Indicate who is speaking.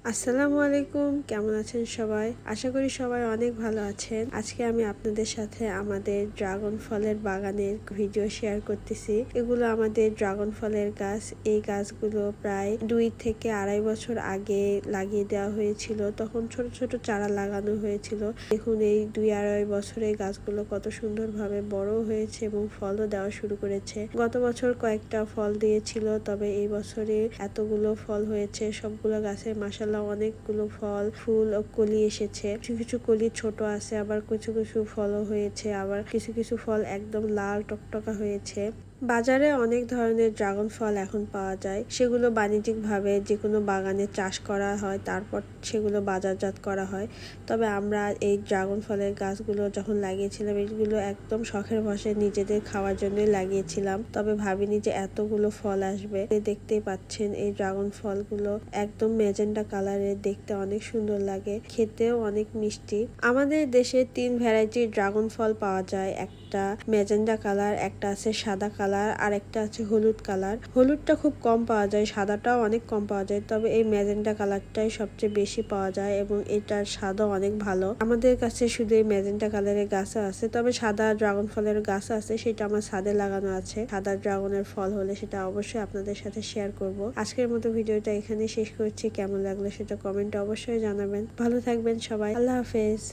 Speaker 1: আসসালামু আলাইকুম, কেমন আছেন সবাই? আশা করি সবাই অনেক ভালো আছেন। আজকে আমি আপনাদের সাথে আমাদের ড্রাগন ফলের বাগানের ভিডিও শেয়ার করতেছি। এগুলো আমাদের ড্রাগন ফলের গাছ। এই গাছগুলো প্রায় 2 থেকে 2.5 বছর আগে লাগিয়ে দেওয়া হয়েছিল। তখন ছোট ছোট চারা লাগানো হয়েছিল। দেখুন এই 2-2.5 বছরে গাছগুলো কত সুন্দরভাবে বড় হয়েছে এবং ফলও দেওয়া শুরু করেছে। গত বছর কয়েকটা ফল দিয়েছিল, তবে এই বছরে এতগুলো ফল হয়েছে। সবগুলো গাছের মাশাআল্লাহ অনেকগুলো ফল, ফুল ও কলি এসেছে। কিছু কিছু কলি ছোট আছে, আবার কিছু কিছু ফলও হয়েছে, আবার কিছু কিছু ফল একদম লাল টকটকা হয়েছে। বাজারে অনেক ধরনের ড্রাগন ফল এখন পাওয়া যায়। সেগুলো বাণিজ্যিকভাবে যে কোনো বাগানে চাষ করা হয়, তারপর সেগুলো বাজারজাত করা হয়। তবে আমরা এই ড্রাগন ফলের গাছগুলো যখন লাগিয়েছিলাম, এগুলো একদম শখের বশে নিজেদের খাওয়ার জন্যই লাগিয়েছিলাম। তবে ভাবিনি যে এতগুলো ফল আসবে। দেখতেই পাচ্ছেন এই ড্রাগন ফলগুলো একদম ম্যাজেন্টা কালারের, দেখতে অনেক সুন্দর লাগে, খেতেও অনেক মিষ্টি। আমাদের দেশে 3 ভ্যারাইটির ড্রাগন ফল পাওয়া যায়। একটা ম্যাজেন্টা কালার, একটা আছে সাদা কালার, আর একটা আছে হলুদ কালার। হলুদটা খুব কম পাওয়া যায়, সাদাটাও অনেক কম পাওয়া যায়, তবে এই ম্যাজেন্টা কালারটাই সবচেয়ে বেশি পাওয়া যায় এবং এটার স্বাদও অনেক ভালো। আমাদের কাছে শুধু এই ম্যাজেন্টা কালারের গাছ আছে, তবে সাদা ড্রাগন ফলের গাছ আছে, সেটা আমার ছাদে লাগানো আছে। সাদা ড্রাগনের ফল হলে সেটা অবশ্যই আপনাদের সাথে শেয়ার করব। আজকের মতো ভিডিওটা এখানে শেষ করছি। কেমন লাগলো সেটা কমেন্টে অবশ্যই জানাবেন। ভালো থাকবেন সবাই, আল্লাহ হাফেজ।